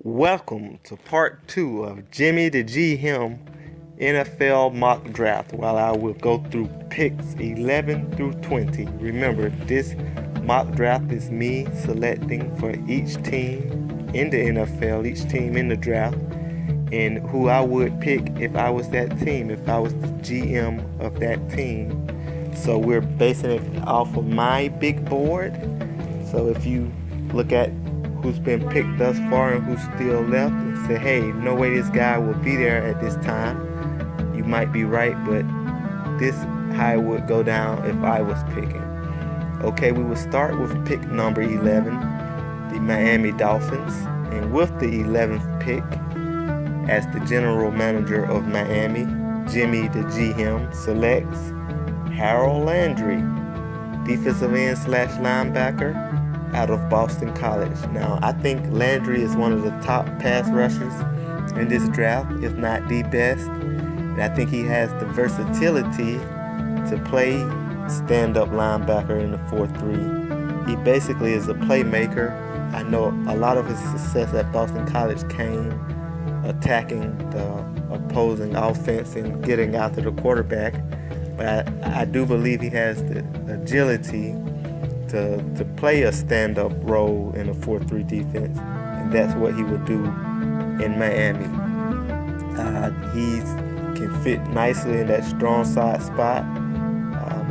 Welcome to part 2 of Jimmie The G-Him NFL mock draft, while I will go through picks 11 through 20. Remember, this mock draft is me selecting for each team in the NFL, each team in the draft, and who I would pick if I was that team, if I was the GM of that team. So we're basing it off of my big board. So if you look at who's been picked thus far and who's still left and say, hey, no way this guy will be there at this time, you might be right, but this how it would go down if I was picking. Okay, we will start with pick number 11, the Miami Dolphins, and with the 11th pick, as the general manager of Miami, Jimmie The G-Him selects Landry, defensive end / linebacker out of Boston College. Now, I think Landry is one of the top pass rushers in this draft, if not the best. And I think he has the versatility to play stand-up linebacker in the 4-3. He basically is a playmaker. I know a lot of his success at Boston College came attacking the opposing offense and getting after the quarterback. But I do believe he has the agility to play a stand-up role in a 4-3 defense, and that's what he would do in Miami. He can fit nicely in that strong side spot.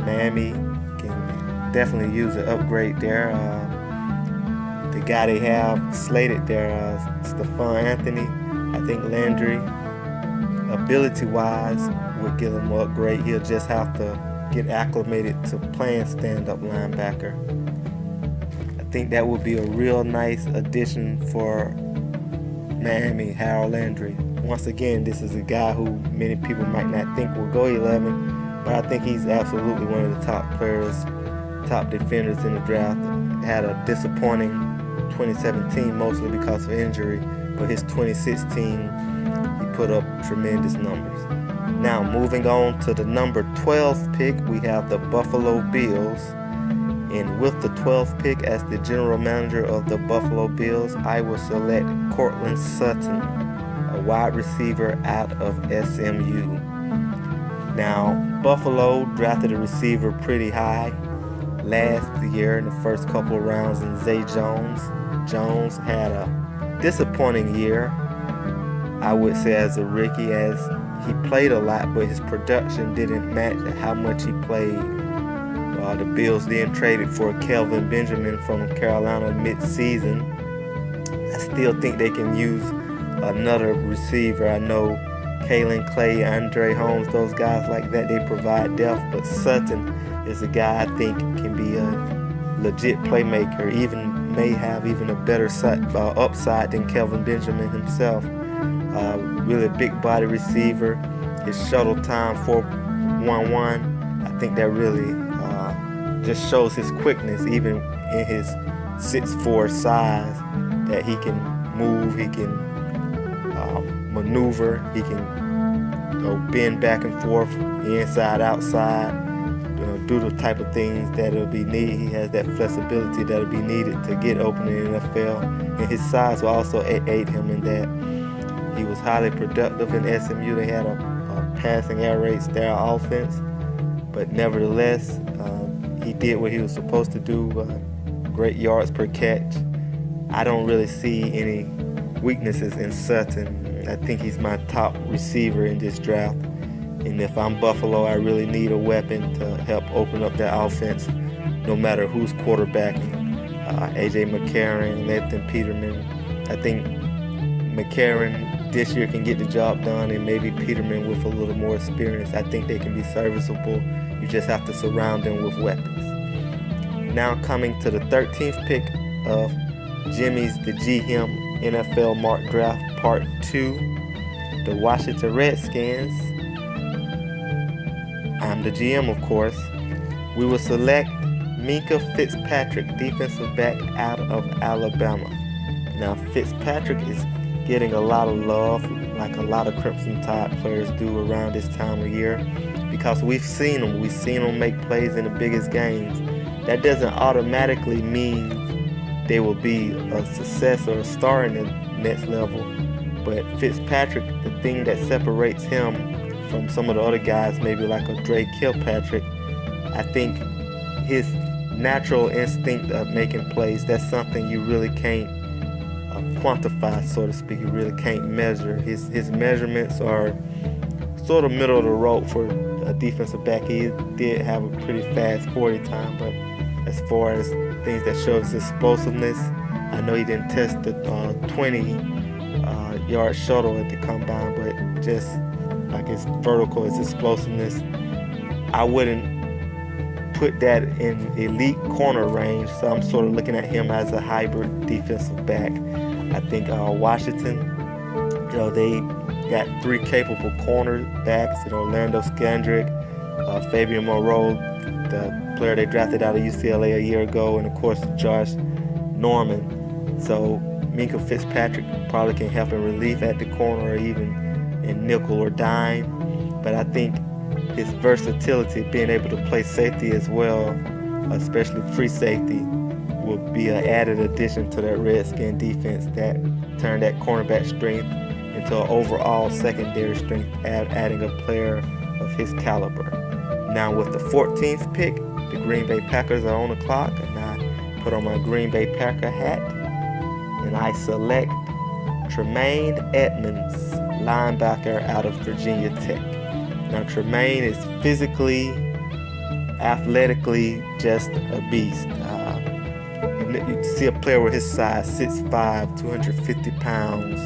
Miami can definitely use an upgrade there. The guy they have slated there, Stephon Anthony, I think Landry, ability-wise, would give him an upgrade. He'll just have to get acclimated to playing stand-up linebacker. I think that would be a real nice addition for Miami, Landry. Once again, this is a guy who many people might not think will go 11, but I think he's absolutely one of the top players, top defenders in the draft. Had a disappointing 2017, mostly because of injury, but his 2016, he put up tremendous numbers. Now, moving on to the number 12 pick, we have the Buffalo Bills. And with the 12th pick as the general manager of the Buffalo Bills, I will select Courtland Sutton, a wide receiver out of SMU. Now, Buffalo drafted a receiver pretty high last year in the first couple of rounds in Zay Jones. Jones had a disappointing year, I would say, as a rookie, as he played a lot, but his production didn't match how much he played. The Bills then traded for Kelvin Benjamin from Carolina mid-season. I still think they can use another receiver. I know Kalen Clay, Andre Holmes, those guys like that, they provide depth, but Sutton is a guy I think can be a legit playmaker, may have even a better upside than Kelvin Benjamin himself. Really big body receiver. His shuttle time 4.11. I think that really just shows his quickness, even in his 6'4" size, that he can move, he can maneuver, he can bend back and forth, inside, outside, do the type of things that will be needed. He has that flexibility that will be needed to get open in the NFL, and his size will also aid him in that. He was highly productive in SMU. They had a passing air rate style offense, but nevertheless, he did what he was supposed to do, great yards per catch. I don't really see any weaknesses in Sutton. I think he's my top receiver in this draft. And if I'm Buffalo, I really need a weapon to help open up that offense, no matter who's quarterbacking. A.J. McCarron, Leighton Peterman. I think McCarron this year can get the job done, and maybe Peterman with a little more experience. I think they can be serviceable. You just have to surround them with weapons. Now coming to the 13th pick of Jimmie's The G-Him NFL mock draft part 2, the Washington Redskins. I'm the GM, of course. We will select Minkah Fitzpatrick, defensive back out of Alabama. Now, Fitzpatrick is getting a lot of love, like a lot of Crimson Tide players do around this time of year, because we've seen him make plays in the biggest games. That doesn't automatically mean they will be a success or a star in the next level. But Fitzpatrick, the thing that separates him from some of the other guys, maybe like a Dre Kilpatrick, I think his natural instinct of making plays, that's something you really can't quantify, so to speak. You really can't measure. His measurements are sort of middle of the road for a defensive back. He did have a pretty fast 40 time, but as far as things that show his explosiveness, I know he didn't test the 20-yard shuttle at the combine, but just like his vertical, his explosiveness, I wouldn't put that in elite corner range. So I'm sort of looking at him as a hybrid defensive back. I think Washington, they got 3 capable cornerbacks, Orlando Scandrick, Fabian Moreau, the player they drafted out of UCLA a year ago, and of course Josh Norman. So Minkah Fitzpatrick probably can help in relief at the corner or even in nickel or dime. But I think his versatility, being able to play safety as well, especially free safety, will be an added addition to that Redskin defense that turned that cornerback strength into an overall secondary strength, adding a player of his caliber. Now with the 14th pick, the Green Bay Packers are on the clock, and I put on my Green Bay Packer hat, and I select Tremaine Edmunds, linebacker out of Virginia Tech. Now Tremaine is physically, athletically just a beast. You see a player with his size, 6'5", 250 pounds,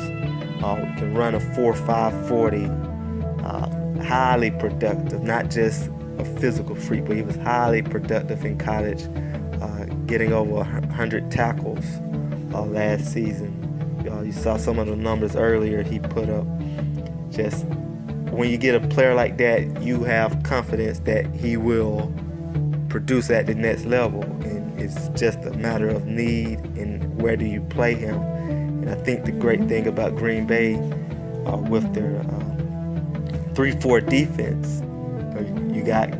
can run a 4.5 40, highly productive, not just a physical freak, but he was highly productive in college, getting over 100 tackles last season. You saw some of the numbers earlier he put up. Just when you get a player like that, you have confidence that he will produce at the next level, and it's just a matter of need and where do you play him. And I think the great thing about Green Bay with their 3-4 defense, you got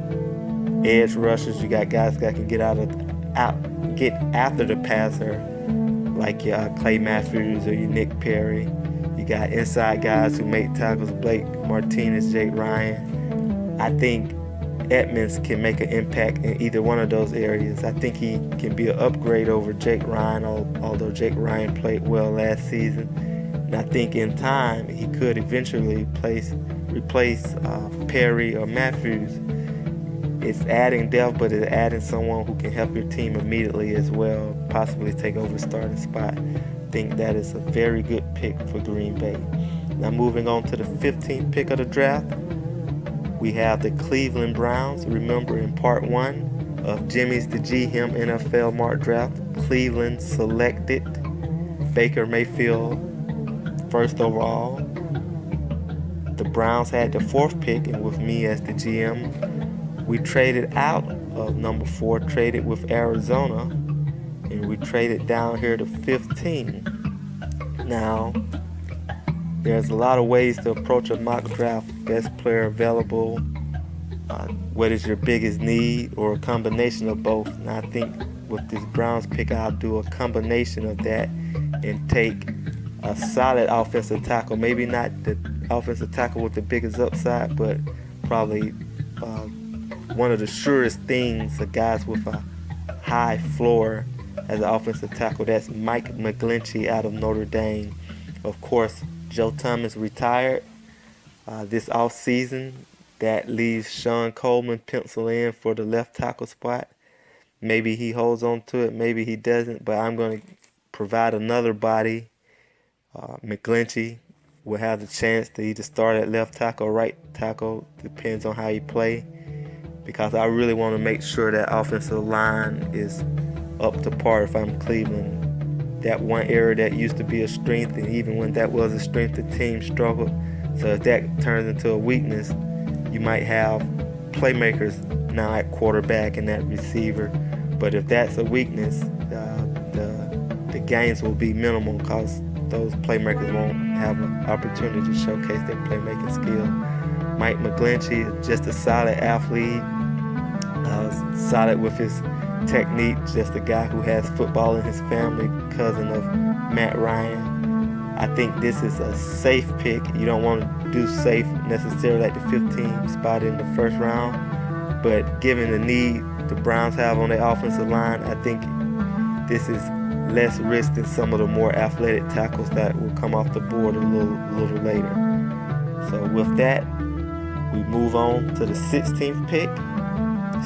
edge rushers, you got guys that can get get after the passer, like your Clay Matthews or your Nick Perry. You got inside guys who make tackles, Blake Martinez, Jake Ryan. I think Edmunds can make an impact in either one of those areas. I think he can be an upgrade over Jake Ryan, although Jake Ryan played well last season. And I think in time he could eventually replace Perry or Matthews. It's adding depth, but it's adding someone who can help your team immediately as well, possibly take over the starting spot. I think that is a very good pick for Green Bay. Now moving on to the 15th pick of the draft, we have the Cleveland Browns. Remember, in part 1 of Jimmie The G-Him NFL mock draft, Cleveland selected Baker Mayfield first overall. The Browns had the 4th pick, and with me as the GM, we traded out of number 4, traded with Arizona, and we traded down here to 15. Now, there's a lot of ways to approach a mock draft. Best player available, what is your biggest need, or a combination of both. And I think with this Browns pick, I'll do a combination of that and take a solid offensive tackle. Maybe not the offensive tackle with the biggest upside, but probably one of the surest things, the guys with a high floor as an offensive tackle. That's Mike McGlinchey out of Notre Dame. Of course, Joe Thomas retired this offseason. That leaves Sean Coleman penciled in for the left tackle spot. Maybe he holds on to it, maybe he doesn't, but I'm going to provide another body. McGlinchey will have the chance to either start at left tackle or right tackle, depends on how you play, because I really want to make sure that offensive line is up to par if I'm Cleveland. That one area that used to be a strength, and even when that was a strength, the team struggled. So if that turns into a weakness, you might have playmakers now at quarterback and that receiver. But if that's a weakness, the gains will be minimal because those playmakers won't have an opportunity to showcase their playmaking skill. Mike McGlinchey is just a solid athlete, solid with his technique, just a guy who has football in his family, cousin of Matt Ryan. I think this is a safe pick. You don't want to do safe necessarily at the 15th spot in the first round, but given the need the Browns have on their offensive line, I think this is less risk than some of the more athletic tackles that will come off the board a little later. So with that, we move on to the 16th pick.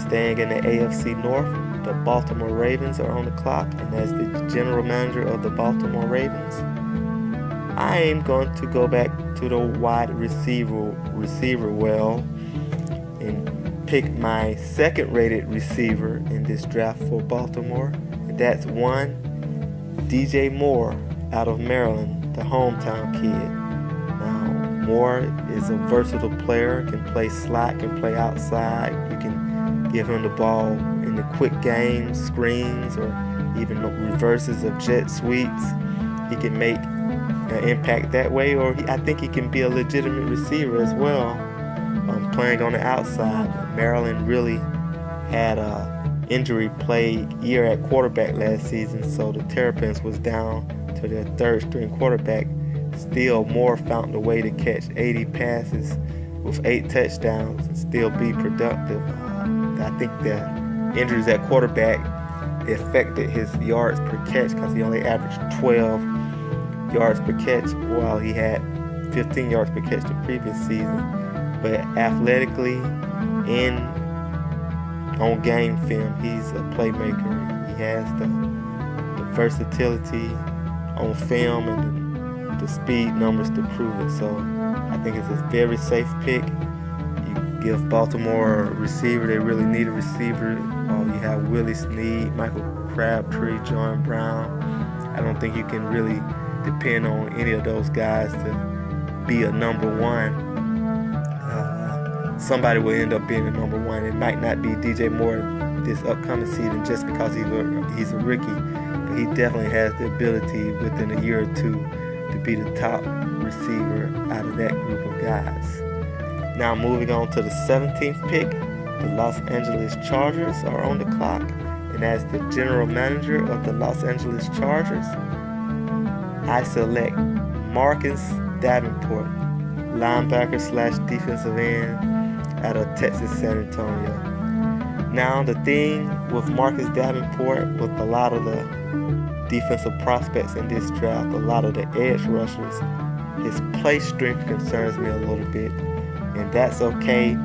Staying in the AFC North, the Baltimore Ravens are on the clock, and as the general manager of the Baltimore Ravens, I am going to go back to the wide receiver well and pick my second-rated receiver in this draft for Baltimore. And that's one, DJ Moore out of Maryland, the hometown kid. Now, Moore is a versatile player, can play slot, can play outside. You can give him the ball in the quick game, screens, or even reverses of jet sweeps. He can make an impact that way, or I think he can be a legitimate receiver as well, playing on the outside. Maryland really had a injury-plagued year at quarterback last season, so the Terrapins was down to their third-string quarterback. Still, Moore found a way to catch 80 passes with 8 touchdowns and still be productive. I think the injuries at quarterback affected his yards per catch because he only averaged 12 yards per catch while he had 15 yards per catch the previous season. But athletically and on game film, he's a playmaker. He has the versatility on film and the speed numbers to prove it. So I think it's a very safe pick. You give Baltimore a receiver, they really need a receiver. You have Willie Snead, Michael Crabtree, John Brown. I don't think you can really depend on any of those guys to be a number one. Somebody will end up being a number one. It might not be DJ Moore this upcoming season just because he's a rookie, but he definitely has the ability within a year or two to be the top receiver out of that group of guys. Now moving on to the 17th pick, the Los Angeles Chargers are on the clock, and as the general manager of the Los Angeles Chargers, I select Marcus Davenport, linebacker / defensive end out of Texas San Antonio. Now the thing with Marcus Davenport, with a lot of the defensive prospects in this draft, a lot of the edge rushers, his play strength concerns me a little bit, and that's okay.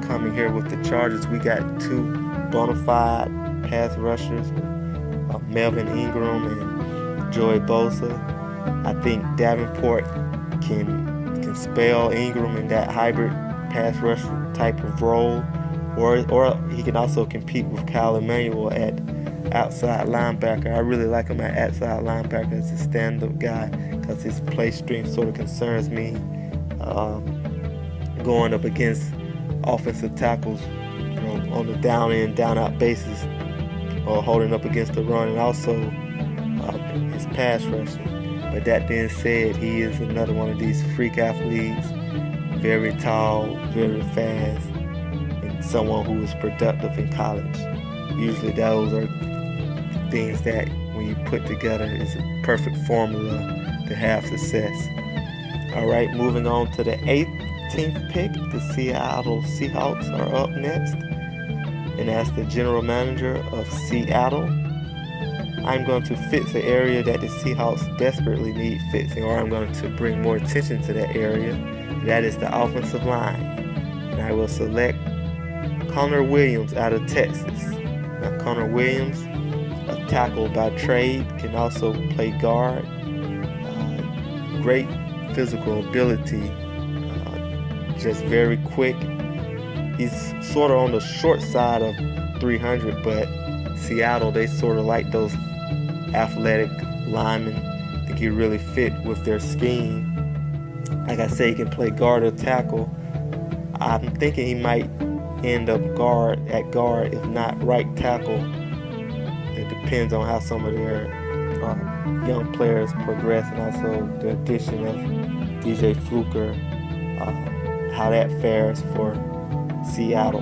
Coming here with the Chargers, we got 2 bona fide pass rushers, Melvin Ingram and Joey Bosa. I think Davenport can spell Ingram in that hybrid pass rush type of role, or he can also compete with Kyle Emanuel at outside linebacker. I really like him at outside linebacker as a stand-up guy because his play strength sort of concerns me, going up against offensive tackles, on the down in, down out basis, or holding up against the run, and also his pass rushing. But that being said, he is another one of these freak athletes, very tall, very fast, and someone who is productive in college. Usually those are things that when you put together is a perfect formula to have success. All right, moving on to the 18th pick, the Seattle Seahawks are up next. And as the general manager of Seattle, I'm going to fix the area that the Seahawks desperately need fixing, or I'm going to bring more attention to that area, and that is the offensive line. And I will select Connor Williams out of Texas. Now, Connor Williams, a tackle by trade, can also play guard. Great physical ability, just very quick. He's sort of on the short side of 300, but Seattle, they sort of like those athletic linemen. I think he really fit with their scheme. Like I say, he can play guard or tackle. I'm thinking he might end up guard, if not right tackle. It depends on how some of their young players progress, and also the addition of DJ Fluker, how that fares for Seattle.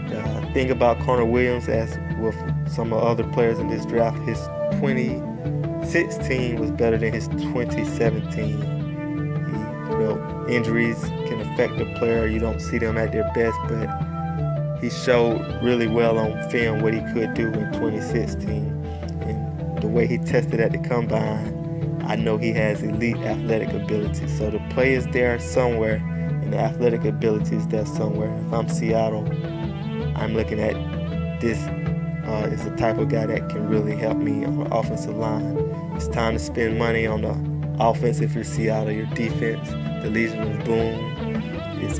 The thing about Connor Williams, as with some other players in this draft. His 2016 was better than his 2017. Injuries can affect a player. You don't see them at their best, but he showed really well on film what he could do in 2016. And the way he tested at the combine, I know he has elite athletic ability. So the play is there somewhere, and the athletic ability is there somewhere. If I'm Seattle, I'm looking at this is the type of guy that can really help me on the offensive line. It's time to spend money on the offense if you're Seattle. Your defense, the Legion of Boom, it's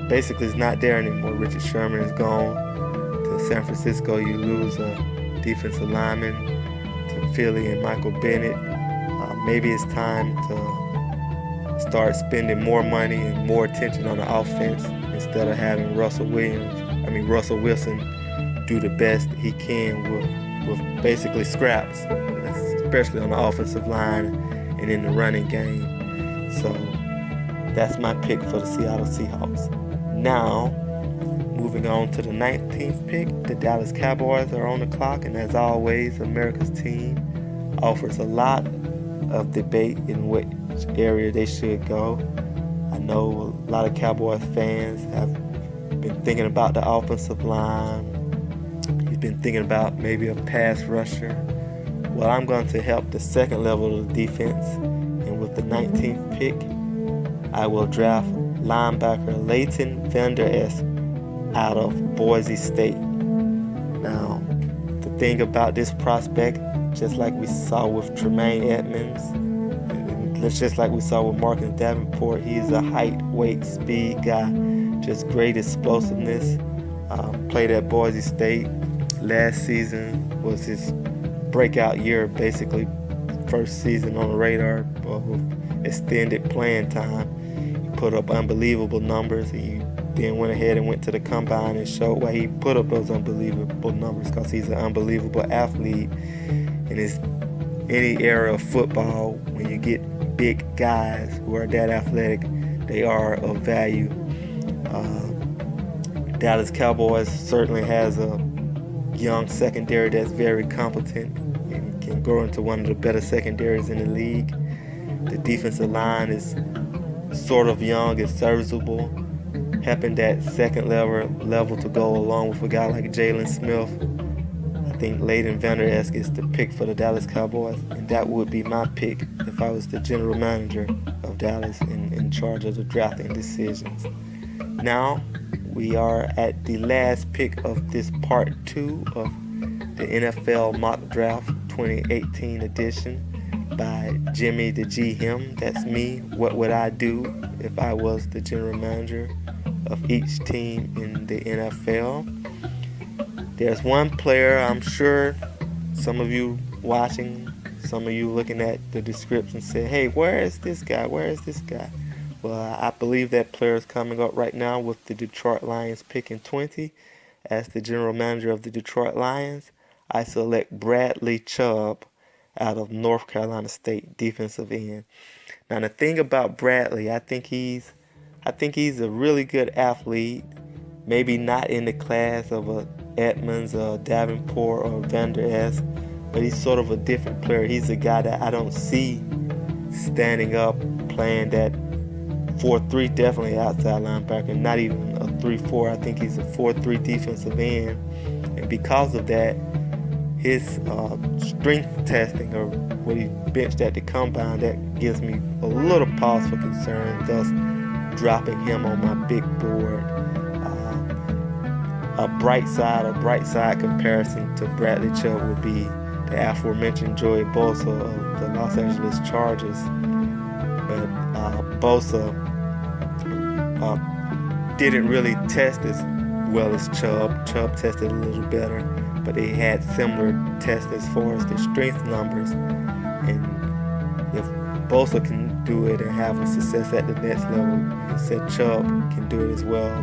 basically not there anymore. Richard Sherman is gone to San Francisco. You lose a defensive lineman to Philly and Michael Bennett. Maybe it's time to start spending more money and more attention on the offense instead of having Russell Wilson do the best he can with basically scraps, especially on the offensive line and in the running game. So that's my pick for the Seattle Seahawks. Now, moving on to the 19th pick, the Dallas Cowboys are on the clock, and as always, America's team offers a lot of debate in which area they should go. I know a lot of Cowboys fans have been thinking about the offensive line. He's been thinking about maybe a pass rusher. Well, I'm going to help the second level of the defense, and with the 19th pick, I will draft linebacker Leighton Vander Esch out of Boise State. Now, the thing about this prospect, just like we saw with Tremaine Edmunds, just like we saw with Marcus Davenport, he is a height, weight, speed guy, just great explosiveness. Played at Boise State. Last season was his breakout year, basically first season on the radar with extended playing time. He put up unbelievable numbers. He then went ahead and went to the combine and showed why he put up those unbelievable numbers, because he's an unbelievable athlete. And it's any era of football, when you get big guys who are that athletic, they are of value. Dallas Cowboys certainly has a young secondary that's very competent and can grow into one of the better secondaries in the league. The defensive line is sort of young and serviceable, helping that second level to go along with a guy like Jalen Smith. I think Leighton Vander Esch is the pick for the Dallas Cowboys, and that would be my pick if I was the general manager of Dallas and in charge of the drafting decisions. Now, we are at the last pick of this part 2 of the NFL Mock Draft 2018 edition by Jimmie The G-Him. That's me. What would I do if I was the general manager of each team in the NFL? There's one player, I'm sure some of you watching, some of you looking at the description say, hey, where is this guy? Where is this guy? Well, I believe that player is coming up right now with the Detroit Lions picking 20. As the general manager of the Detroit Lions, I select Bradley Chubb out of North Carolina State, defensive end. Now, the thing about Bradley, I think he's a really good athlete. Maybe not in the class of a Edmunds or Davenport or Vander Esch, but he's sort of a different player. He's a guy that I don't see standing up playing that 4-3, definitely outside linebacker, not even a 3-4. I think he's a 4-3 defensive end. And because of that, his strength testing, or what he benched at the combine, that gives me a little pause for concern, thus dropping him on my big board. A bright side comparison to Bradley Chubb would be the aforementioned Joey Bosa of the Los Angeles Chargers. But Bosa didn't really test as well as Chubb. Chubb tested a little better, but they had similar tests as far as the strength numbers. And if Bosa can do it and have a success at the next level, he said Chubb can do it as well,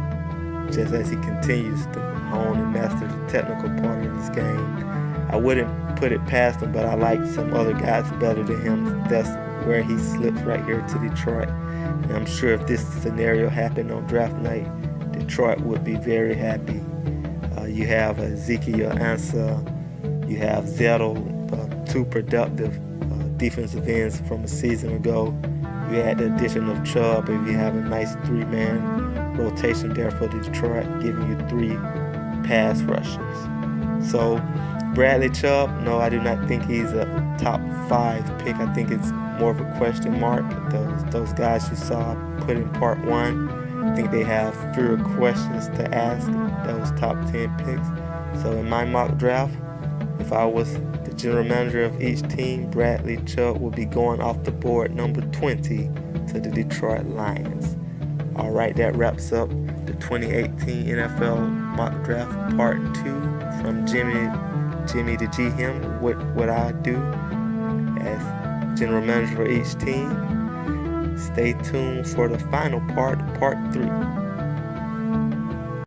just as he continues to hone and master the technical part of this game. I wouldn't put it past him, but I like some other guys better than him. That's where he slips right here to Detroit. And I'm sure if this scenario happened on draft night, Detroit would be very happy. You have Ezekiel Ansah. You have Zettel, two productive defensive ends from a season ago. You had the addition of Chubb, if you have a nice three-man rotation there for Detroit, giving you 3 pass rushers. So Bradley Chubb, no, I do not think he's a top 5 pick. I think it's more of a question mark. Those guys you saw put in part 1, I think they have fewer questions to ask, those top 10 picks. So in my mock draft, if I was the general manager of each team, Bradley Chubb would be going off the board number 20 to the Detroit Lions. All right, that wraps up the 2018 NFL mock draft part 2 from Jimmie The G-Him. What would I do as general manager for each team? Stay tuned for the final part 3.